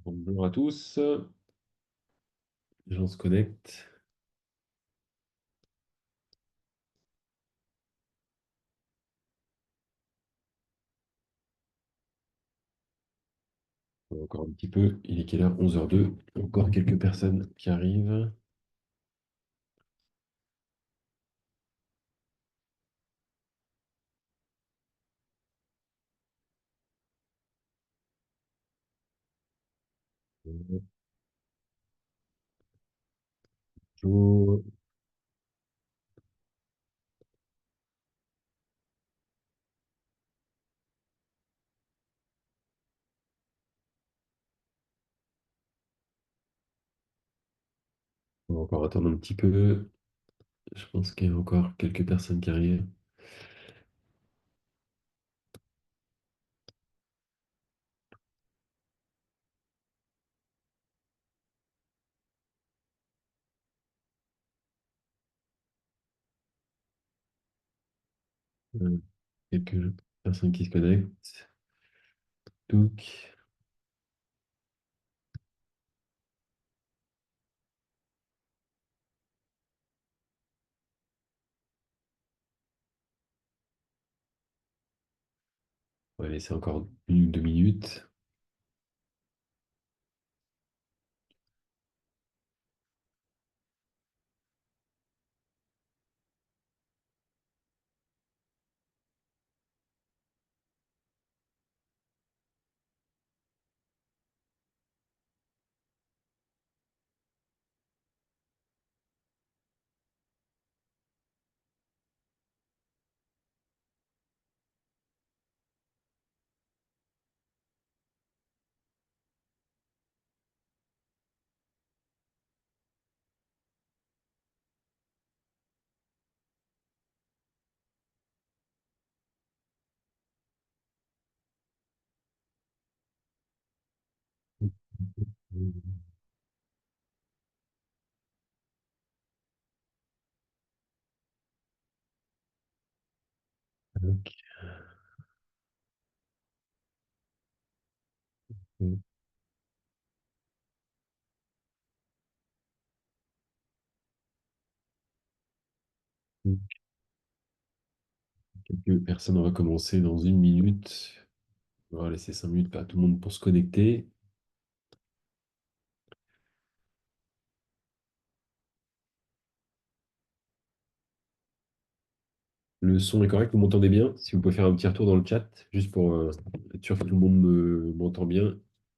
Bonjour à tous, les gens se connectent. Encore un petit peu, il est quelle heure? 11h02. Encore quelques personnes qui arrivent. Bonjour. On va encore attendre un petit peu. Je pense qu'il y a encore quelques personnes qui arrivent. Euh, Quelques personnes qui se connectent. Touc. On va laisser encore une ou deux minutes. Quelques personnes, on va commencer dans une minute. On va laisser 5 minutes à tout le monde pour se connecter. Le son est correct, vous m'entendez bien? Si vous pouvez faire un petit retour dans le chat, juste pour être sûr que tout le monde m'entend bien.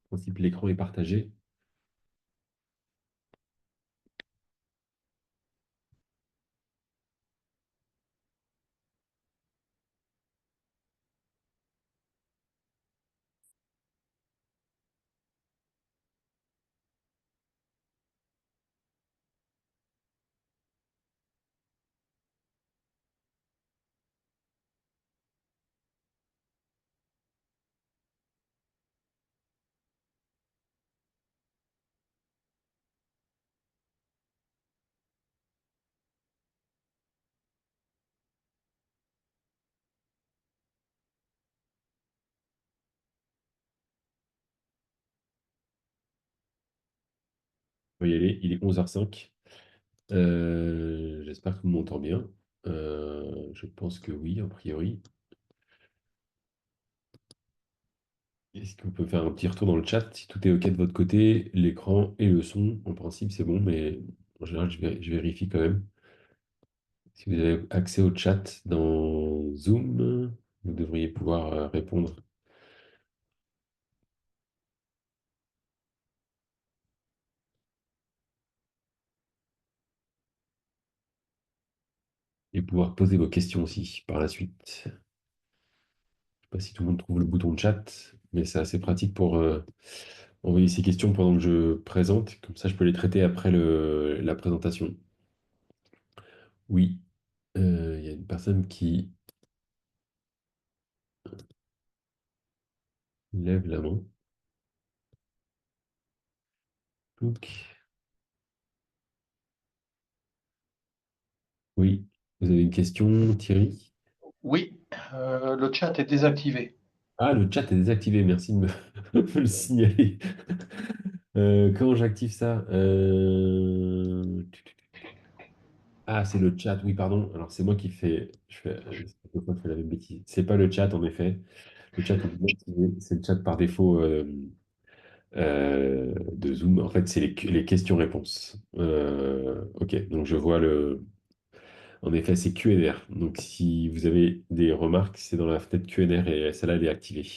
En principe, l'écran est partagé. On va y aller, il est 11h05. J'espère que vous m'entendez bien. Je pense que oui, a priori. Est-ce que vous pouvez faire un petit retour dans le chat si tout est OK de votre côté, l'écran et le son? En principe, c'est bon, mais en général, je vérifie quand même. Si vous avez accès au chat dans Zoom, vous devriez pouvoir répondre et pouvoir poser vos questions aussi par la suite. Je ne sais pas si tout le monde trouve le bouton de chat, mais c'est assez pratique pour envoyer ces questions pendant que je présente. Comme ça, je peux les traiter après la présentation. Oui, il y a une personne qui lève la main. Donc, oui, vous avez une question, Thierry? Oui, le chat est désactivé. Ah, le chat est désactivé, merci de me, me le signaler. Comment j'active ça? Ah, c'est le chat, oui, pardon. Alors, c'est moi qui fais. Je fais la même bêtise. C'est pas le chat, en effet. Le chat est désactivé. C'est le chat par défaut de Zoom. En fait, c'est les questions-réponses. Ok, donc je vois le. En effet, c'est Q&R. Donc, si vous avez des remarques, c'est dans la fenêtre Q&R et celle-là, elle est activée.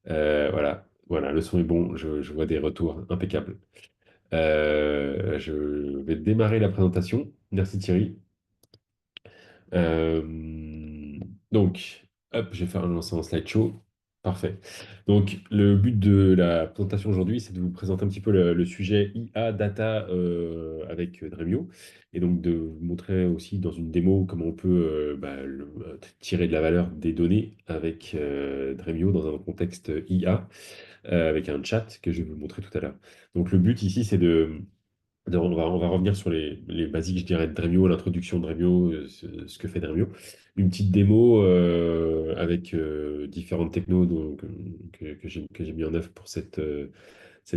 Voilà, le son est bon. Je vois des retours impeccables. Je vais démarrer la présentation. Merci Thierry. Euh, donc, hop, je vais faire un lancer en slideshow. Parfait. Donc, le but de la présentation aujourd'hui, c'est de vous présenter un petit peu le sujet IA, data avec Dremio, et donc de vous montrer aussi dans une démo comment on peut tirer de la valeur des données avec Dremio dans un contexte IA, avec un chat que je vais vous montrer tout à l'heure. Donc, le but ici, c'est on va revenir sur les basiques, je dirais, de Dremio, l'introduction de Dremio, ce que fait Dremio. Une petite démo avec différentes technos que j'ai mis en œuvre pour cette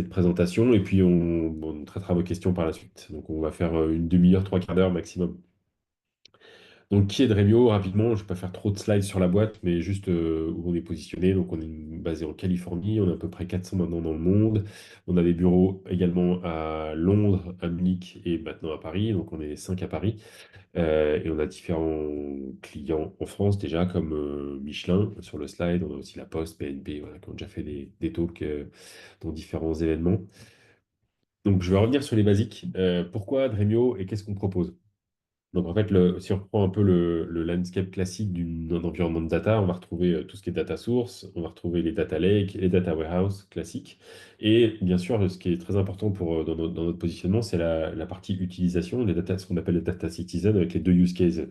présentation. Et puis, on traitera vos questions par la suite. Donc, on va faire une demi-heure, trois quarts d'heure maximum. Donc, qui est Dremio? Rapidement, je ne vais pas faire trop de slides sur la boîte, mais juste où on est positionné. Donc, on est basé en Californie. On est à peu près 400 maintenant dans le monde. On a des bureaux également à Londres, à Munich et maintenant à Paris. Donc, on est 5 à Paris. Et on a différents clients en France déjà, comme Michelin sur le slide. On a aussi La Poste, BNP, voilà, qui ont déjà fait des talks dans différents événements. Donc, je vais revenir sur les basiques. Pourquoi Dremio et qu'est-ce qu'on propose? Donc en fait, si on reprend un peu le landscape classique d'un environnement de data, on va retrouver tout ce qui est data source, on va retrouver les data lakes, les data warehouse classiques. Et bien sûr, ce qui est très important dans notre positionnement, c'est la partie utilisation, ce qu'on appelle les data citizen, avec les deux use cases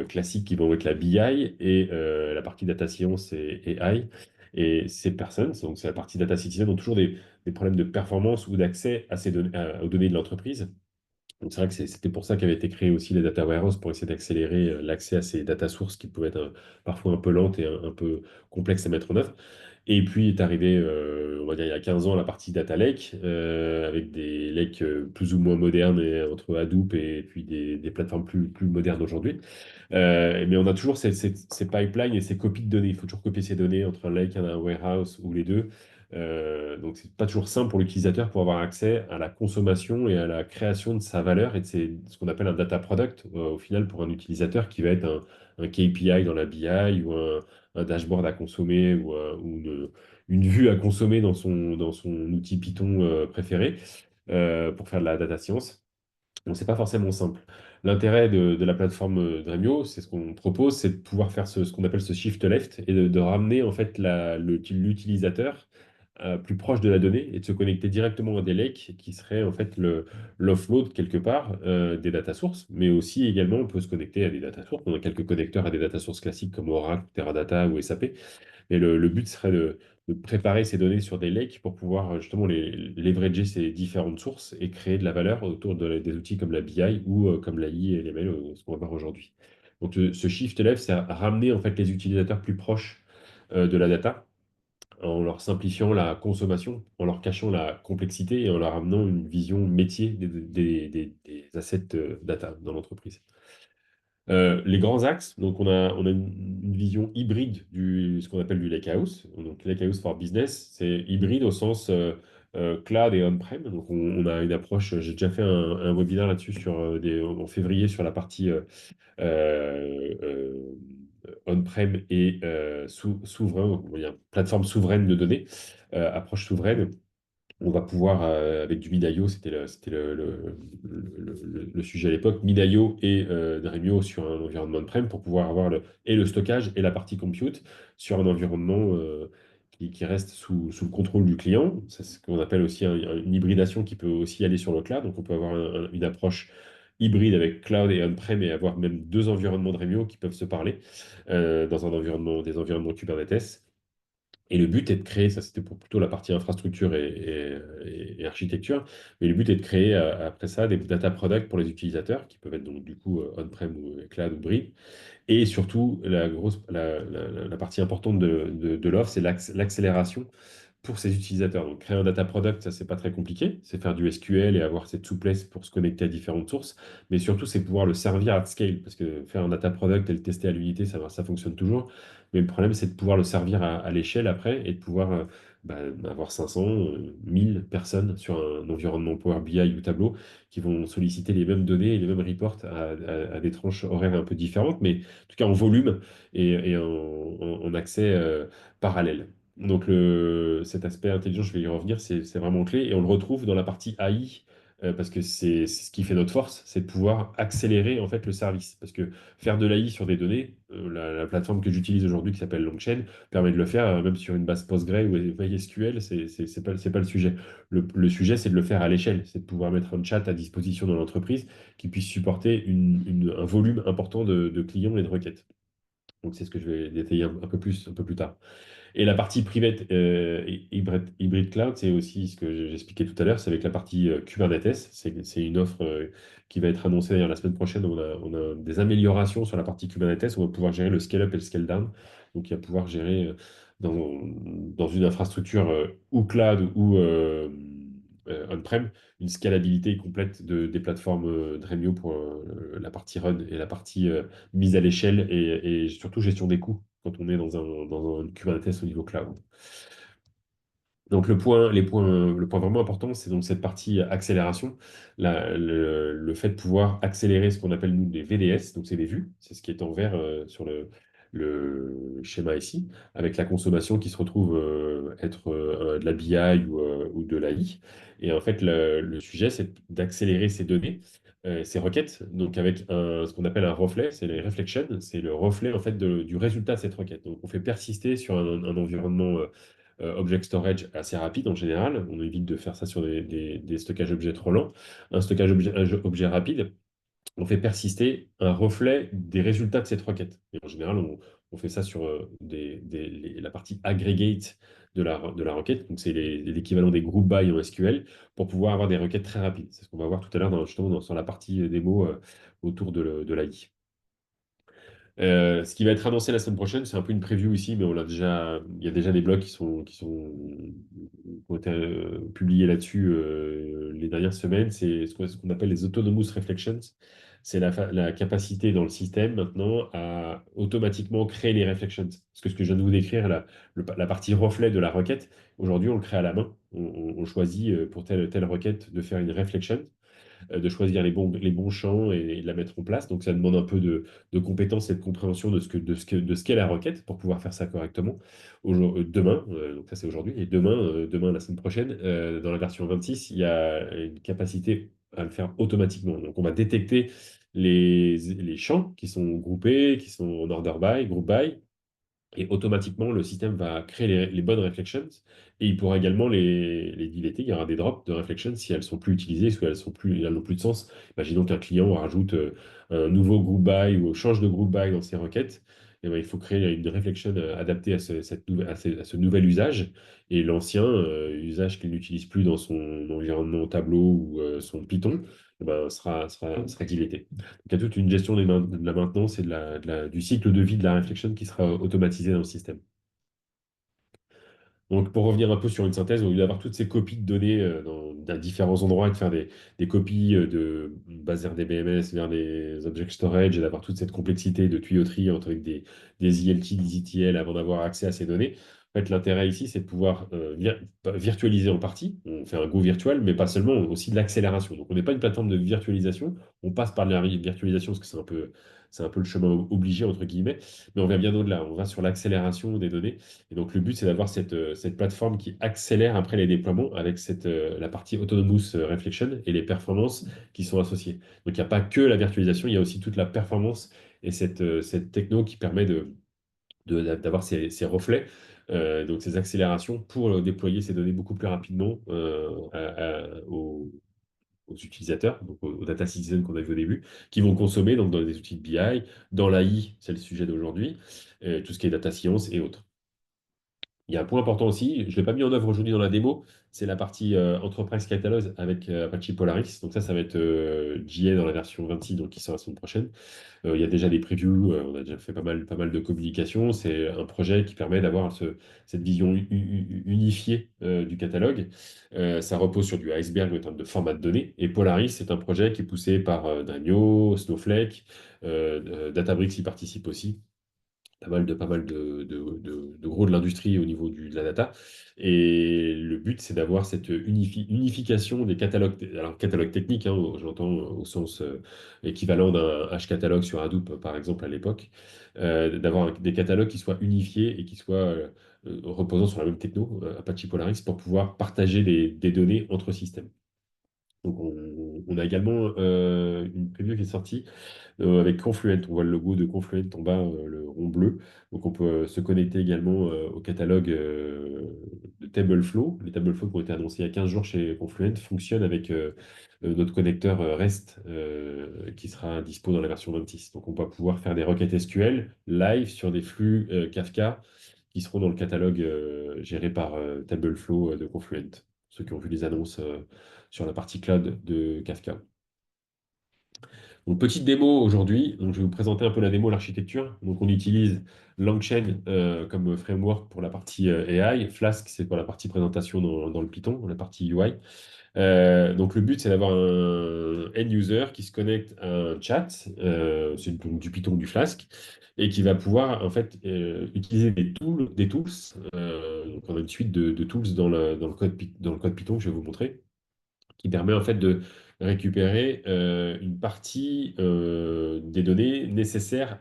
classiques qui vont être la BI et la partie data science et AI. Et ces personnes, donc c'est la partie data citizen, ont toujours des problèmes de performance ou d'accès à aux données de l'entreprise. Donc c'est vrai que c'était pour ça qu'avaient été créés aussi les data warehouses pour essayer d'accélérer l'accès à ces data sources qui pouvaient être parfois un peu lentes et un peu complexes à mettre en œuvre. Et puis est arrivé, on va dire il y a 15 ans, la partie data lake, avec des lakes plus ou moins modernes entre Hadoop et puis des plateformes plus modernes aujourd'hui. Mais on a toujours ces pipelines et ces copies de données. Il faut toujours copier ces données entre un lake et un warehouse ou les deux. Donc, c'est pas toujours simple pour l'utilisateur pour avoir accès à la consommation et à la création de sa valeur et de ce qu'on appelle un data product, au final, pour un utilisateur qui va être un KPI dans la BI ou un dashboard à consommer ou une vue à consommer dans son outil Python préféré pour faire de la data science. Donc, c'est pas forcément simple. L'intérêt de la plateforme Dremio, c'est ce qu'on propose, c'est de pouvoir faire ce qu'on appelle ce shift left et de ramener en fait l'utilisateur plus proche de la donnée et de se connecter directement à des lakes qui seraient en fait l'offload quelque part des data sources, mais aussi également on peut se connecter à des data sources. On a quelques connecteurs à des data sources classiques comme Oracle, Teradata ou SAP. Et le but serait de préparer ces données sur des lakes pour pouvoir justement leverager ces différentes sources et créer de la valeur autour des outils comme la BI ou comme l'AI et les ML, ce qu'on va voir aujourd'hui. Donc ce shift left, c'est à ramener en fait les utilisateurs plus proches de la data en leur simplifiant la consommation, en leur cachant la complexité et en leur amenant une vision métier des assets data dans l'entreprise. Les grands axes, donc on a une vision hybride ce qu'on appelle du Lakehouse. Donc Lakehouse for Business, c'est hybride au sens cloud et on-prem. Donc on a une approche, j'ai déjà fait un webinaire là-dessus en février sur la partie euh, euh, on-prem et souverain, donc on va dire plateforme souveraine de données, approche souveraine. On va pouvoir, avec du Minayo, c'était le sujet à l'époque, Minayo et Dremio sur un environnement on-prem pour pouvoir avoir le stockage et la partie compute sur un environnement qui reste sous le contrôle du client. C'est ce qu'on appelle aussi une hybridation qui peut aussi aller sur le cloud. Donc on peut avoir une approche hybride avec cloud et on-prem et avoir même deux environnements Dremio qui peuvent se parler dans des environnements Kubernetes. Et le but est de créer, ça c'était pour plutôt la partie infrastructure et architecture, mais le but est de créer après ça des data products pour les utilisateurs, qui peuvent être donc du coup on-prem ou cloud ou hybride. Et surtout, la partie importante de l'offre, c'est l'accélération pour ses utilisateurs. Donc, créer un data product, ça, c'est pas très compliqué. C'est faire du SQL et avoir cette souplesse pour se connecter à différentes sources. Mais surtout, c'est pouvoir le servir à scale. Parce que faire un data product et le tester à l'unité, ça fonctionne toujours. Mais le problème, c'est de pouvoir le servir à l'échelle après et de pouvoir bah, avoir 500, 1000 personnes sur un environnement Power BI ou Tableau qui vont solliciter les mêmes données et les mêmes reports à des tranches horaires un peu différentes, mais en tout cas en volume et en accès parallèle. Donc cet aspect intelligence, je vais y revenir, c'est vraiment clé. Et on le retrouve dans la partie AI, parce que c'est ce qui fait notre force, c'est de pouvoir accélérer en fait le service. Parce que faire de l'AI sur des données, la plateforme que j'utilise aujourd'hui qui s'appelle Longchain permet de le faire même sur une base Postgre ou MySQL, c'est pas le sujet. Le sujet, c'est de le faire à l'échelle, c'est de pouvoir mettre un chat à disposition dans l'entreprise qui puisse supporter un volume important de clients et de requêtes. Donc c'est ce que je vais détailler un peu plus tard. Et la partie private hybrid cloud, c'est aussi ce que j'expliquais tout à l'heure, c'est avec la partie Kubernetes. C'est une offre qui va être annoncée d'ailleurs la semaine prochaine. On a des améliorations sur la partie Kubernetes. On va pouvoir gérer le scale-up et le scale-down. Donc, il va pouvoir gérer dans une infrastructure ou cloud ou on-prem une scalabilité complète des plateformes Dremio pour la partie run et la partie mise à l'échelle et surtout gestion des coûts quand on est dans un Kubernetes au niveau cloud. Donc le point vraiment important, c'est donc cette partie accélération, le fait de pouvoir accélérer ce qu'on appelle nous des VDS, donc c'est des vues, c'est ce qui est en vert sur le schéma ici, avec la consommation qui se retrouve être de la BI ou de l'AI. Et en fait, le sujet, c'est d'accélérer ces données, ces requêtes, donc avec ce qu'on appelle un reflet, c'est les reflections, c'est le reflet en fait du résultat de cette requête. Donc on fait persister sur un environnement object storage assez rapide en général. On évite de faire ça sur des stockages objets trop lents. Un stockage objet rapide, on fait persister un reflet des résultats de cette requête. Et en général, on fait ça sur la partie aggregate de la requête. Donc, c'est l'équivalent des group by en SQL pour pouvoir avoir des requêtes très rapides. C'est ce qu'on va voir tout à l'heure justement sur la partie démo autour de l'AI. Ce qui va être annoncé la semaine prochaine, c'est un peu une preview ici, mais on l'a déjà, il y a déjà des blogs qui ont été publiés là-dessus les dernières semaines. C'est ce qu'on appelle les autonomous reflections. C'est la capacité dans le système maintenant à automatiquement créer les reflections. Parce que ce que je viens de vous décrire, la partie reflet de la requête, aujourd'hui on le crée à la main. On choisit pour telle requête de faire une reflection de choisir les bons champs et de la mettre en place. Donc, ça demande un peu de compétences et de compréhension de ce qu'est la requête pour pouvoir faire ça correctement. Demain, donc ça c'est aujourd'hui, et demain, la semaine prochaine, dans la version 26, il y a une capacité à le faire automatiquement. Donc, on va détecter les champs qui sont groupés, qui sont en order by, group by, et automatiquement, le système va créer les bonnes reflections et il pourra également les deleter. Il y aura des drops de reflections si elles sont plus utilisées, si elles n'ont plus de sens. Imaginons qu'un client rajoute un nouveau group by ou change de group by dans ses requêtes. Et ben, il faut créer une reflection adaptée à ce nouvel usage. Et l'ancien usage qu'il n'utilise plus dans son environnement Tableau ou son Python eh ben, sera dilété. Donc, il y a toute une gestion de la maintenance et du cycle de vie de la réflexion qui sera automatisée dans le système. Donc, pour revenir un peu sur une synthèse, au lieu d'avoir toutes ces copies de données dans différents endroits et de faire des copies de bases RDBMS vers des object storage et d'avoir toute cette complexité de tuyauterie avec des ILT, des ETL avant d'avoir accès à ces données, en fait, l'intérêt ici, c'est de pouvoir virtualiser en partie. On fait un Go virtual, mais pas seulement, aussi de l'accélération. Donc, on n'est pas une plateforme de virtualisation. On passe par de la virtualisation parce que c'est un peu le chemin obligé, entre guillemets, mais on va bien au-delà. On va sur l'accélération des données et donc, le but, c'est d'avoir cette plateforme qui accélère après les déploiements avec la partie Autonomous Reflection et les performances qui sont associées. Donc, il n'y a pas que la virtualisation, il y a aussi toute la performance et cette techno qui permet d'avoir ces reflets, donc ces accélérations pour déployer ces données beaucoup plus rapidement aux utilisateurs, donc aux data citizens qu'on a vu au début, qui vont consommer donc, dans des outils de BI, dans l'AI, c'est le sujet d'aujourd'hui, tout ce qui est data science et autres. Il y a un point important aussi, je ne l'ai pas mis en œuvre aujourd'hui dans la démo, c'est la partie Enterprise Catalog avec Apache Polaris. Donc ça va être GA dans la version 26, donc qui sort la semaine prochaine. Il y a déjà des previews, on a déjà fait pas mal de communication. C'est un projet qui permet d'avoir cette vision unifiée du catalogue. Ça repose sur du Iceberg en termes de format de données. Et Polaris, c'est un projet qui est poussé par Dremio, Snowflake, Databricks y participe aussi. Pas mal de gros de l'industrie au niveau de la data. Et le but, c'est d'avoir cette unification des catalogues, alors catalogue technique, hein, j'entends au sens équivalent d'un H-catalogue sur Hadoop, par exemple, à l'époque, d'avoir des catalogues qui soient unifiés et qui soient reposant sur la même techno, Apache Polaris, pour pouvoir partager des données entre systèmes. Donc, on a également une preview qui est sortie avec Confluent. On voit le logo de Confluent en bas, le rond bleu. Donc on peut se connecter également au catalogue de Tableflow. Les Tableflow qui ont été annoncés il y a 15 jours chez Confluent fonctionnent avec notre connecteur REST qui sera dispo dans la version 26. Donc on va pouvoir faire des requêtes SQL live sur des flux Kafka qui seront dans le catalogue géré par Tableflow de Confluent. Ceux qui ont vu les annonces sur la partie cloud de Kafka. Donc, petite démo aujourd'hui. Donc, je vais vous présenter un peu la démo, l'architecture. Donc, on utilise LangChain comme framework pour la partie AI. Flask, c'est pour la partie présentation dans le Python, la partie UI. Donc, le but, c'est d'avoir un end user qui se connecte à un chat, c'est donc du Python, du Flask, et qui va pouvoir en fait utiliser des tools. Donc, on a une suite de tools dans le code Python que je vais vous montrer qui permet en fait de récupérer une partie des données nécessaires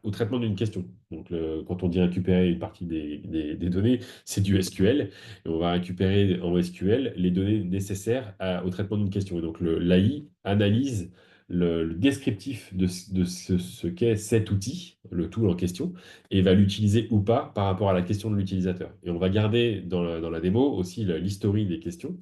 au traitement d'une question. Donc, quand on dit récupérer une partie des données, c'est du SQL. Et on va récupérer en SQL les données nécessaires au traitement d'une question. Et donc, l'AI analyse le descriptif de ce qu'est cet outil, le tool en question, et va l'utiliser ou pas par rapport à la question de l'utilisateur. Et on va garder dans la démo aussi l'historie des questions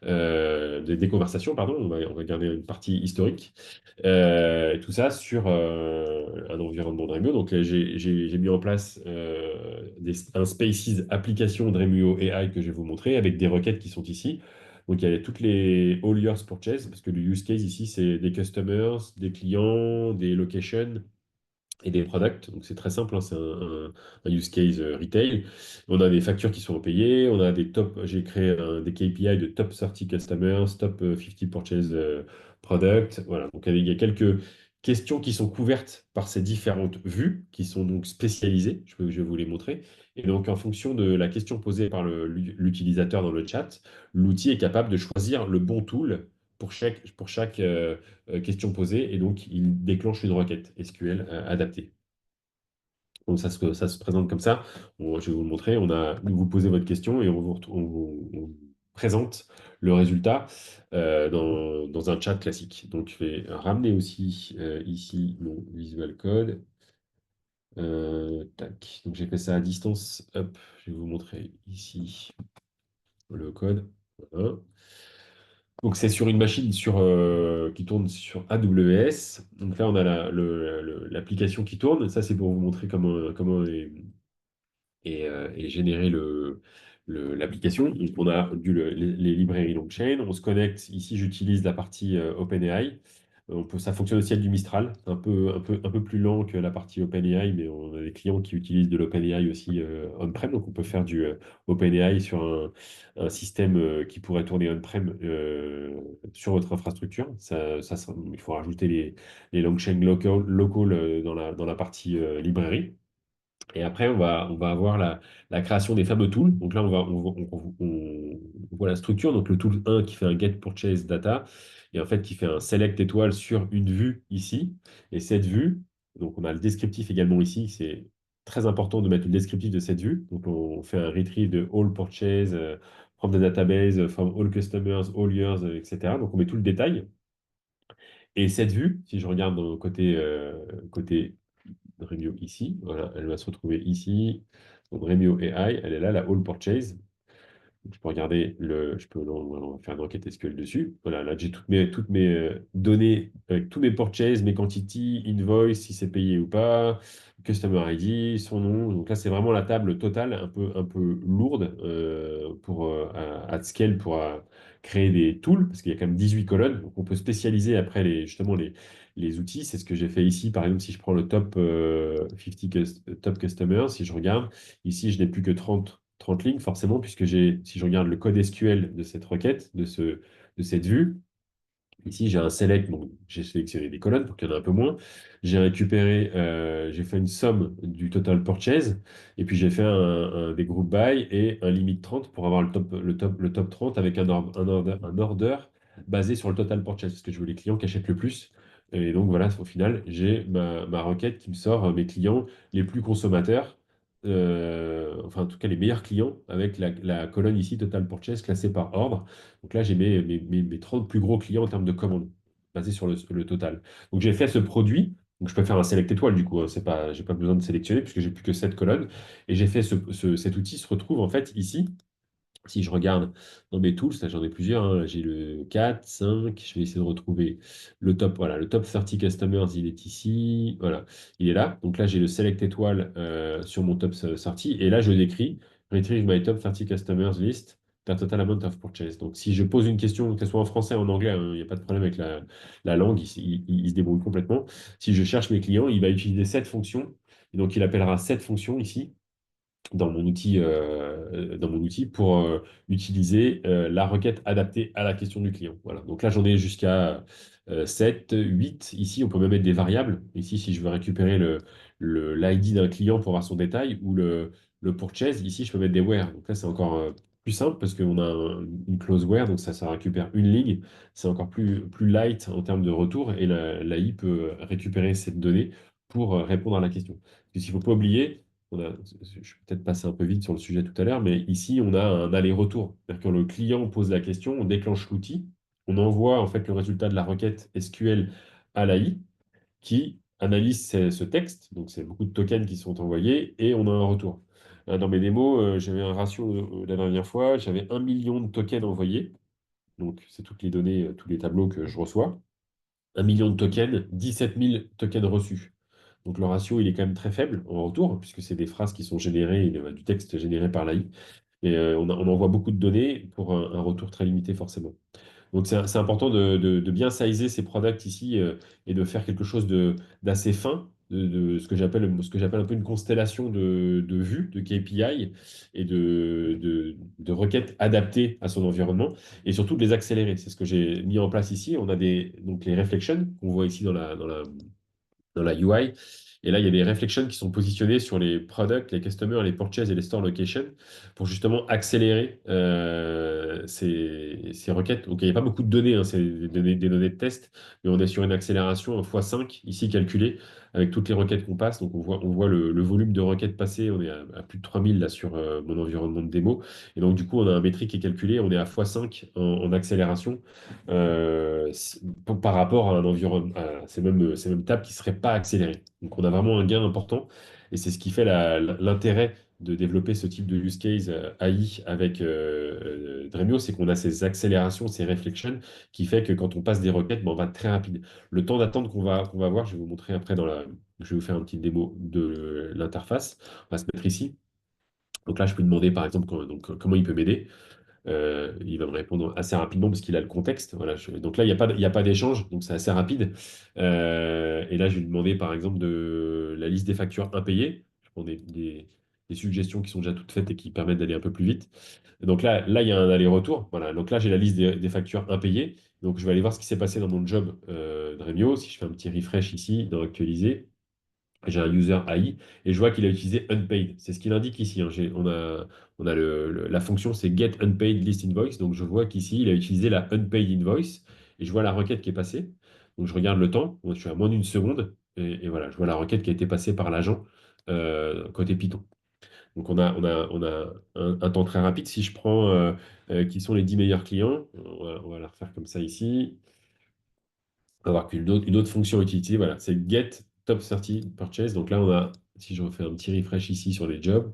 des conversations, pardon, on va garder une partie historique. Tout ça sur un environnement Dremio. Donc, j'ai mis en place un Spaces application Dremio AI que je vais vous montrer avec des requêtes qui sont ici. Donc, il y a toutes les all yours purchase, parce que le use case ici, c'est des customers, des clients, des locations et des products. Donc c'est très simple, hein, c'est un use case retail. On a des factures qui sont payées, on a des top, j'ai créé des KPI de top 30 customers, top 50 purchase product. Voilà, donc il y a quelques questions qui sont couvertes par ces différentes vues, qui sont donc spécialisées, je vais vous les montrer. Et donc en fonction de la question posée par l'utilisateur dans le chat, l'outil est capable de choisir le bon tool pour chaque question posée et donc il déclenche une requête SQL adaptée. Donc ça se présente comme ça. Je vais vous le montrer. Vous posez votre question et on vous présente le résultat dans un chat classique. Donc je vais ramener aussi ici mon visual code. Tac. Donc j'ai fait ça à distance. Hop, je vais vous montrer ici le code. Voilà. Donc, c'est sur une machine qui tourne sur AWS. Donc là, on a l'application qui tourne. Ça, c'est pour vous montrer comment est générée l'application. Donc, on a les librairies LongChain. On se connecte. Ici, j'utilise la partie OpenAI. Ça fonctionne aussi avec du Mistral, un peu plus lent que la partie OpenAI, mais on a des clients qui utilisent de l'OpenAI aussi on-prem, donc on peut faire du OpenAI sur un système qui pourrait tourner on-prem sur votre infrastructure. Il faut rajouter les LangChain locaux dans la partie librairie. Et après, on va avoir la création des fameux tools. Donc là, on voit la structure. Donc le tool 1 qui fait un get purchase data et en fait qui fait un select étoile sur une vue ici. Et cette vue, donc on a le descriptif également ici. C'est très important de mettre le descriptif de cette vue. Donc on fait un retrieve de all purchase from the database, from all customers, all years, etc. Donc on met tout le détail. Et cette vue, si je regarde dans le côté Dremio ici. Voilà, elle va se retrouver ici. Donc Dremio AI, elle est là, la All Purchase. Donc, je peux regarder on va faire une enquête SQL dessus. Voilà, là j'ai toutes mes données avec tous mes purchases, mes quantities, invoice, si c'est payé ou pas, Customer ID, son nom. Donc là, c'est vraiment la table totale, un peu lourde pour at scale pour créer des tools, parce qu'il y a quand même 18 colonnes. Donc on peut spécialiser après justement les outils. C'est ce que j'ai fait ici. Par exemple, si je prends le top 50 top customers, si je regarde, ici, je n'ai plus que 30 lignes, forcément, puisque si je regarde le code SQL de cette requête, de cette vue, ici, j'ai un select, donc j'ai sélectionné des colonnes pour qu'il y en ait un peu moins. J'ai récupéré, j'ai fait une somme du total purchase, et puis j'ai fait des group by et un limit 30 pour avoir le top 30 avec un order basé sur le total purchase, parce que je veux les clients qui achètent le plus. Et donc voilà, au final, j'ai ma requête qui me sort mes clients les plus consommateurs, enfin en tout cas les meilleurs clients, avec la colonne ici, total purchase, classée par ordre. Donc là, j'ai mes 30 plus gros clients en termes de commandes, basés sur le total. Donc j'ai fait ce produit. Donc je peux faire un select étoile du coup, hein. C'est pas, j'ai pas besoin de sélectionner puisque j'ai plus que 7 colonnes. Et j'ai fait cet outil se retrouve en fait ici. Si je regarde dans mes tools, là j'en ai plusieurs, hein. J'ai le 4, 5, je vais essayer de retrouver le top. Voilà, le top 30 customers, il est ici. Voilà, il est là. Donc là, j'ai le select étoile sur mon top 30. Et là, je décris Retrieve my top 30 customers list per total amount of purchase. Donc si je pose une question, que ce soit en français ou en anglais, hein, il n'y a pas de problème avec la langue, il se débrouille complètement. Si je cherche mes clients, il va utiliser cette fonction. Et donc il appellera cette fonction ici dans mon outil pour utiliser la requête adaptée à la question du client. Voilà. Donc là, j'en ai jusqu'à 7, 8. Ici, on peut même mettre des variables. Ici, si je veux récupérer l'ID d'un client pour avoir son détail ou le purchase, ici, je peux mettre des where. Donc là, c'est encore plus simple parce qu'on a une clause where, donc ça récupère une ligne. C'est encore plus light en termes de retour et l'AI peut récupérer cette donnée pour répondre à la question. Parce qu'il ne faut pas oublier, je suis peut-être passé un peu vite sur le sujet tout à l'heure, mais ici, on a un aller-retour. C'est-à-dire que quand le client pose la question, on déclenche l'outil, on envoie en fait le résultat de la requête SQL à l'AI qui analyse ce texte. Donc, c'est beaucoup de tokens qui sont envoyés et on a un retour. Dans mes démos, j'avais un ratio la dernière fois, j'avais 1 million de tokens envoyés. Donc, c'est toutes les données, tous les tableaux que je reçois. 1 million de tokens, 17 000 tokens reçus. Donc le ratio, il est quand même très faible en retour, puisque c'est des phrases qui sont générées, du texte généré par l'AI. Et on envoie beaucoup de données pour un retour très limité, forcément. Donc c'est important de bien sizer ces products ici et de faire quelque chose d'assez fin, de ce que j'appelle un peu une constellation de vues, de KPI et de requêtes adaptées à son environnement et surtout de les accélérer. C'est ce que j'ai mis en place ici. On a donc les reflections qu'on voit ici dans la UI. Et là, il y a des reflections qui sont positionnées sur les products, les customers, les purchases et les store locations pour justement accélérer ces requêtes. Donc, il n'y a pas beaucoup de données, hein, c'est des données de test, mais on est sur une accélération x5 ici calculée avec toutes les requêtes qu'on passe. Donc, on voit le volume de requêtes passées. On est à plus de 3000 là sur mon environnement de démo. Et donc, du coup, on a un métrique qui est calculé. On est à x5 en accélération par rapport à un environnement, à ces mêmes tables qui ne seraient pas accélérées. Donc on a vraiment un gain important et c'est ce qui fait l'intérêt de développer ce type de use case AI avec Dremio, c'est qu'on a ces accélérations, ces reflections qui fait que quand on passe des requêtes, ben, on va très rapide. Le temps d'attente qu'on va voir, je vais vous montrer après je vais vous faire une petite démo de l'interface. On va se mettre ici. Donc là, je peux lui demander par exemple comment il peut m'aider. Il va me répondre assez rapidement parce qu'il a le contexte. Voilà, donc là, il y a pas d'échange, donc c'est assez rapide. Et là, je vais lui demander par exemple de la liste des factures impayées. Je prends des suggestions qui sont déjà toutes faites et qui permettent d'aller un peu plus vite. Et donc là, il y a un aller-retour. Voilà, donc là, j'ai la liste des factures impayées. Donc je vais aller voir ce qui s'est passé dans mon job Dremio. Si je fais un petit refresh ici dans Actualiser, j'ai un user AI et je vois qu'il a utilisé unpaid. C'est ce qu'il indique ici, hein. On a la fonction, c'est get unpaid list invoice. Donc je vois qu'ici, il a utilisé la unpaid invoice et je vois la requête qui est passée. Donc je regarde le temps. Bon, je suis à moins d'une seconde et voilà, je vois la requête qui a été passée par l'agent côté Python. Donc on a un temps très rapide. Si je prends qui sont les 10 meilleurs clients, on va la refaire comme ça ici. On va voir une autre fonction utilisée, voilà, c'est get top 30 purchase. Donc là, si je refais un petit refresh ici sur les jobs,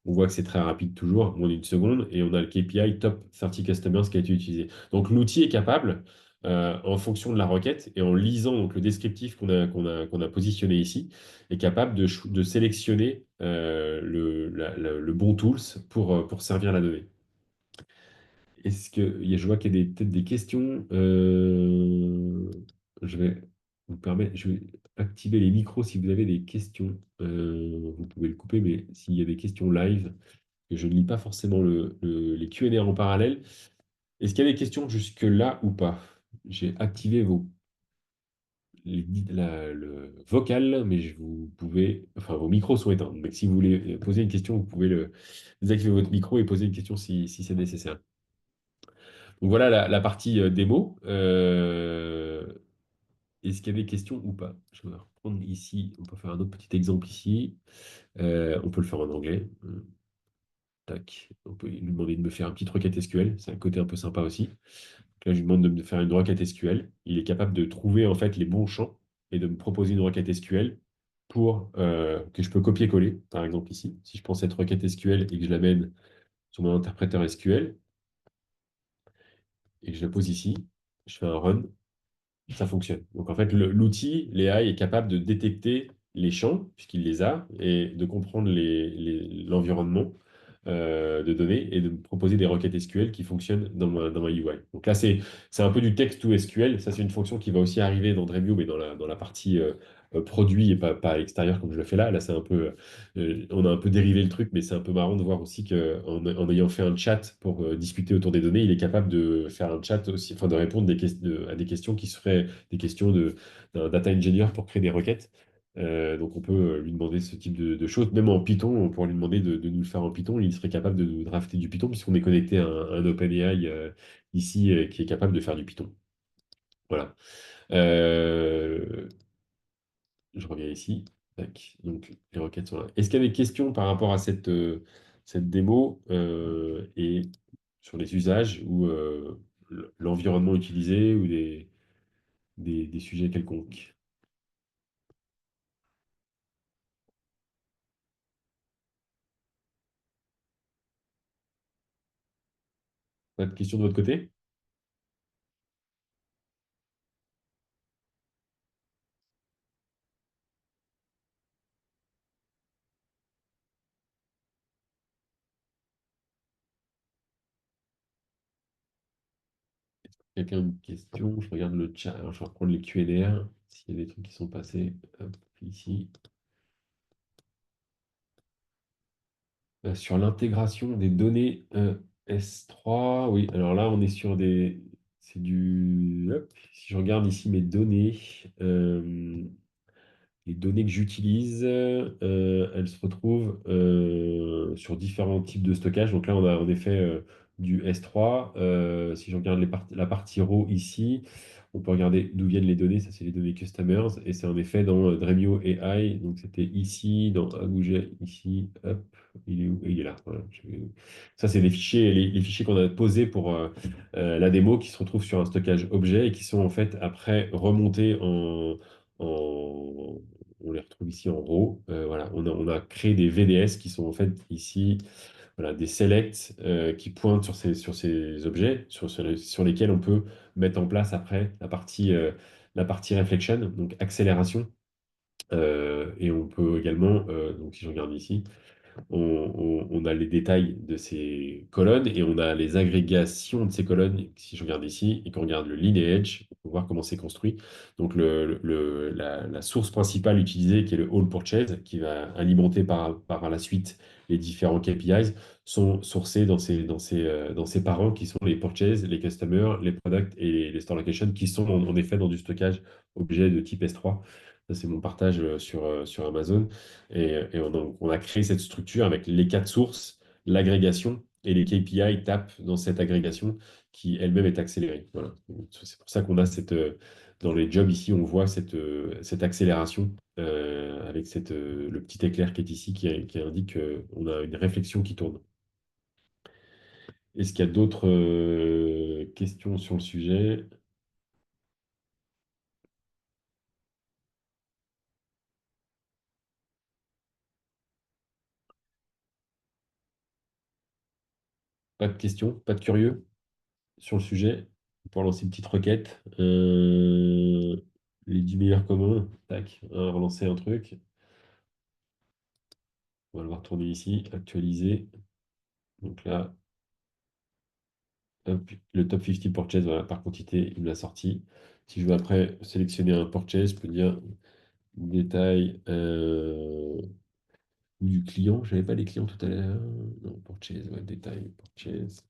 on voit que c'est très rapide toujours, moins d'une seconde, et on a le KPI top 30 customers qui a été utilisé. Donc l'outil est capable en fonction de la requête et en lisant donc, le descriptif qu'on a positionné ici, est capable de sélectionner le bon tools pour servir la donnée. Je vois qu'il y a peut-être des questions. Je vais je vais activer les micros si vous avez des questions. Vous pouvez le couper, mais s'il y a des questions live, et je ne lis pas forcément les Q&A en parallèle. Est-ce qu'il y a des questions jusque-là ou pas? J'ai activé le vocal, mais vous pouvez, enfin, vos micros sont éteints. Donc, si vous voulez poser une question, vous pouvez désactiver votre micro et poser une question si c'est nécessaire. Donc voilà la partie démo. Est-ce qu'il y a des questions ou pas? Je vais reprendre ici. On peut faire un autre petit exemple ici. On peut le faire en anglais. Tac. On peut lui demander de me faire une petite requête SQL. C'est un côté un peu sympa aussi. Là, je lui demande de me faire une requête SQL. Il est capable de trouver en fait les bons champs et de me proposer une requête SQL que je peux copier-coller. Par exemple ici, si je prends cette requête SQL et que je l'amène sur mon interpréteur SQL et que je la pose ici, je fais un run, ça fonctionne. Donc en fait, l'outil, l'AI, est capable de détecter les champs, puisqu'il les a, et de comprendre l'environnement de données et de me proposer des requêtes SQL qui fonctionnent dans ma UI. Donc là, c'est un peu du text to SQL. Ça, c'est une fonction qui va aussi arriver dans Dremio, mais dans la partie produit et pas à l'extérieur comme je le fais là. Là, c'est un peu, on a un peu dérivé le truc, mais c'est un peu marrant de voir aussi qu'en ayant fait un chat pour discuter autour des données, il est capable de faire un chat aussi, enfin de répondre à des questions qui seraient des questions d'un data engineer pour créer des requêtes. Donc on peut lui demander ce type de choses. Même en Python, on pourrait lui demander de nous le faire en Python. Il serait capable de nous drafter du Python puisqu'on est connecté à un OpenAI ici qui est capable de faire du Python. Voilà. Euh, je reviens ici. Tac. Donc les requêtes sont là. Est-ce qu'il y a des questions par rapport à cette démo et sur les usages ou l'environnement utilisé ou des sujets quelconques? Pas de questions de votre côté? Quelqu'un a une question? Je regarde le chat. Alors, je vais reprendre les Q&A. S'il y a des trucs qui sont passés. Hop, ici. Sur l'intégration des données S3. Oui, alors là, on est sur des. C'est du. Hop, si je regarde ici mes données. Les données que j'utilise, elles se retrouvent sur différents types de stockage. Donc là, on a en effet du S3. Si je regarde la partie raw ici, on peut regarder d'où viennent les données. Ça, c'est les données customers. Et c'est en effet dans Dremio AI. Donc c'était ici, dans Agouget, ici. Hop, il est où? Il est là. Voilà. Ça, c'est les fichiers qu'on a posés pour la démo qui se retrouvent sur un stockage objet et qui sont en fait après remontés en, on les retrouve ici en RAW. Voilà, on a créé des VDS qui sont en fait ici voilà, des selects qui pointent sur ces objets sur lesquels on peut mettre en place après la partie reflection, donc accélération. Et on peut également, donc si je regarde ici, on a les détails de ces colonnes et on a les agrégations de ces colonnes. Si je regarde ici et qu'on regarde le lineage, on peut voir comment c'est construit. Donc la source principale utilisée, qui est le All Purchase, qui va alimenter par la suite les différents KPIs, sont sourcés dans ces parents qui sont les purchases, les customers, les products et les store locations qui sont en effet dans du stockage objet de type S3. Ça, c'est mon partage sur Amazon. Et on a créé cette structure avec les quatre sources, l'agrégation et les KPI tapent dans cette agrégation qui elle-même est accélérée. Voilà. Donc, c'est pour ça qu'on a dans les jobs ici, on voit cette accélération avec le petit éclair qui est ici qui indique qu'on a une réflexion qui tourne. Est-ce qu'il y a d'autres questions sur le sujet? Pas de questions? Pas de curieux sur le sujet? pour lancer une petite requête. Les 10 meilleurs communs. Tac, relancer un truc. On va le voir tourner ici. Actualiser. Donc là, hop, le top 50 purchase, voilà, par quantité, il me l'a sorti. Si je veux après sélectionner un purchase, je peux dire détail ou du client. Je n'avais pas les clients tout à l'heure. Non, purchase, ouais, détail, purchase.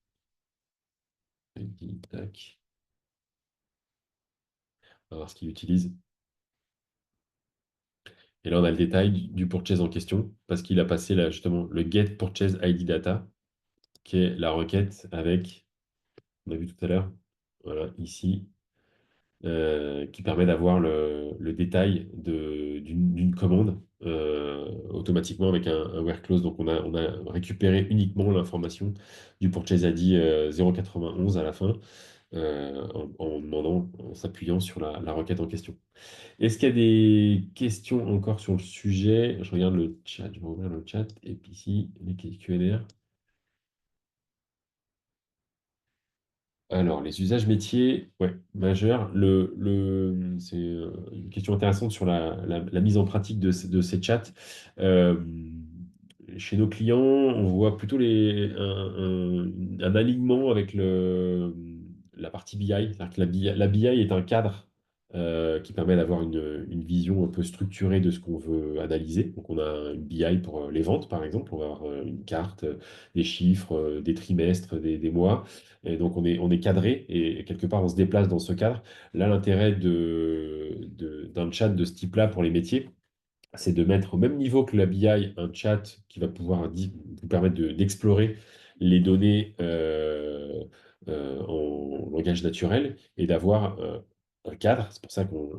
ID, tac. On va voir ce qu'il utilise. Et là, on a le détail du purchase en question, parce qu'il a passé là, justement le get purchase ID data, qui est la requête avec, on a vu tout à l'heure, voilà, ici, qui permet d'avoir le détail d'une commande automatiquement avec un where clause. Donc, on a récupéré uniquement l'information du purchase ID 091 à la fin, en demandant, en s'appuyant sur la requête en question. Est-ce qu'il y a des questions encore sur le sujet? Je regarde le chat, je vais ouvrir le chat. Et puis ici, les Q&A. Alors, les usages métiers, ouais, majeurs. C'est une question intéressante sur la mise en pratique de ces chats. Euh, Chez nos clients, on voit plutôt un alignement avec la partie BI. C'est-à-dire que la BI est un cadre qui permet d'avoir une vision un peu structurée de ce qu'on veut analyser. Donc, on a une BI pour les ventes, par exemple. On va avoir une carte, des chiffres, des trimestres, des mois. Et donc, on est cadré et quelque part, on se déplace dans ce cadre. Là, l'intérêt d'un chat de ce type-là pour les métiers, c'est de mettre au même niveau que la BI un chat qui va pouvoir vous permettre d'explorer les données en langage naturel et d'avoir un cadre. C'est pour ça qu'on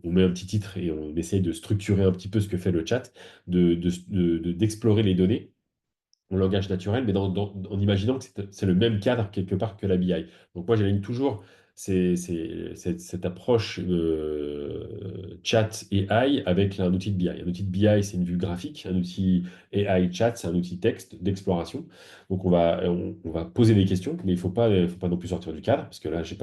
met un petit titre et on essaye de structurer un petit peu ce que fait le chat, d'explorer les données en langage naturel, mais en imaginant que c'est le même cadre quelque part que la BI. Donc moi, j'aligne toujours cette approche chat AI avec un outil de BI. Un outil de BI, c'est une vue graphique. Un outil AI chat, c'est un outil texte d'exploration. Donc on va poser des questions, mais il faut pas non plus sortir du cadre, parce que là, j'ai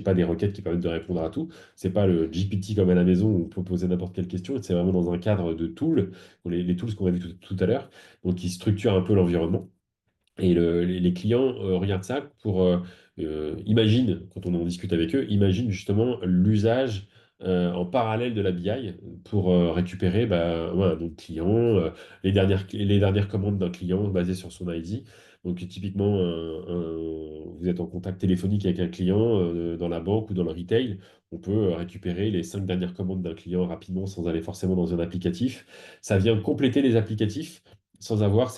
pas des requêtes qui permettent de répondre à tout. C'est pas le GPT comme à la maison où on peut poser n'importe quelle question. C'est vraiment dans un cadre de tools, les tools qu'on a vu tout à l'heure, donc qui structure un peu l'environnement. Et les clients regardent ça pour, imagine, quand on en discute avec eux, imagine justement l'usage en parallèle de la BI pour récupérer voilà, donc client, les dernières commandes d'un client basées sur son ID. Donc typiquement, vous êtes en contact téléphonique avec un client dans la banque ou dans le retail, on peut récupérer les 5 dernières commandes d'un client rapidement sans aller forcément dans un applicatif. Ça vient compléter les applicatifs sans avoir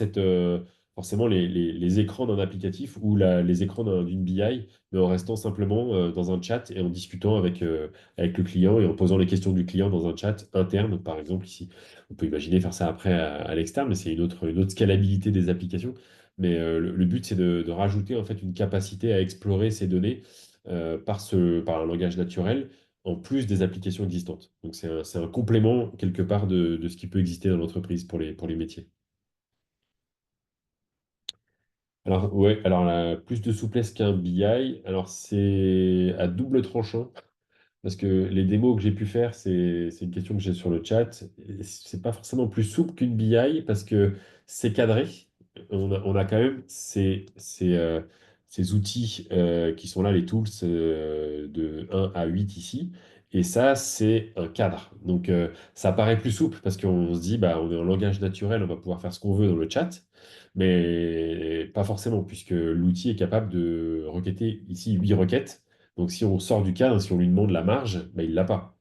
forcément les écrans d'un applicatif ou les écrans d'une BI, mais en restant simplement dans un chat et en discutant avec le client et en posant les questions du client dans un chat interne, par exemple ici. On peut imaginer faire ça après à l'externe, mais c'est une autre scalabilité des applications. Mais le but, c'est de rajouter en fait une capacité à explorer ces données par un langage naturel, en plus des applications existantes. Donc c'est un complément quelque part de ce qui peut exister dans l'entreprise pour les métiers. Alors, ouais, alors plus de souplesse qu'un BI. Alors, c'est à double tranchant. Parce que les démos que j'ai pu faire, c'est une question que j'ai sur le chat. Et c'est pas forcément plus souple qu'une BI parce que c'est cadré. On a quand même ces outils qui sont là, les tools de 1 à 8 ici. Et ça, c'est un cadre. Donc, ça paraît plus souple parce qu'on se dit, bah, on est en langage naturel, on va pouvoir faire ce qu'on veut dans le chat. Mais pas forcément, puisque l'outil est capable de requêter ici 8 requêtes. Donc, si on sort du cadre, si on lui demande la marge, ben, il ne l'a pas.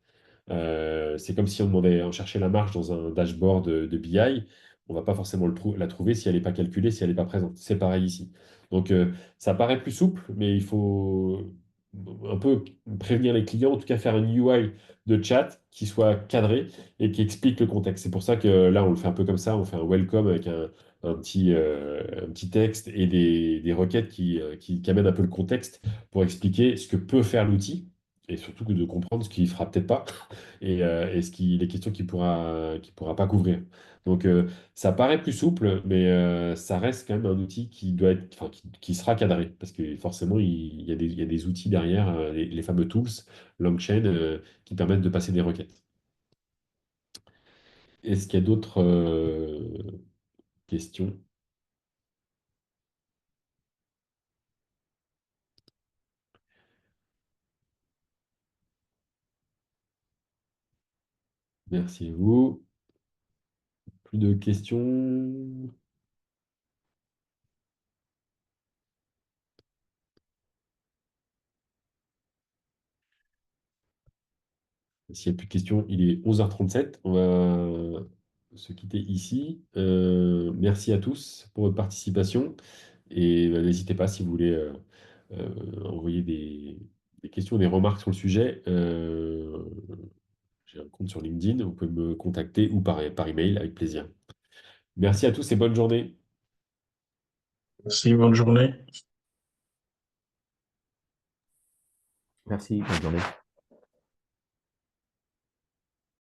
C'est comme si on cherchait la marge dans un dashboard de BI. On ne va pas forcément la trouver si elle n'est pas calculée, si elle n'est pas présente. C'est pareil ici. Donc, ça paraît plus souple, mais il faut un peu prévenir les clients, en tout cas faire une UI de chat qui soit cadré et qui explique le contexte. C'est pour ça que là, on le fait un peu comme ça. On fait un welcome avec un petit texte et des requêtes qui amènent un peu le contexte pour expliquer ce que peut faire l'outil et surtout que de comprendre ce qu'il ne fera peut-être pas et les questions qu'il pourra pas couvrir. Donc, ça paraît plus souple, mais ça reste quand même un outil qui doit être, enfin, qui sera cadré, parce que forcément, il y a des outils derrière, les fameux tools, LangChain, qui permettent de passer des requêtes. Est-ce qu'il y a d'autres questions? Merci à vous. Plus de questions? S'il n'y a plus de questions, il est 11h37. On va se quitter ici. Merci à tous pour votre participation. Et n'hésitez pas si vous voulez envoyer des questions, des remarques sur le sujet. J'ai un compte sur LinkedIn. Vous pouvez me contacter ou par email avec plaisir. Merci à tous et bonne journée. Merci, bonne journée. Merci, bonne journée.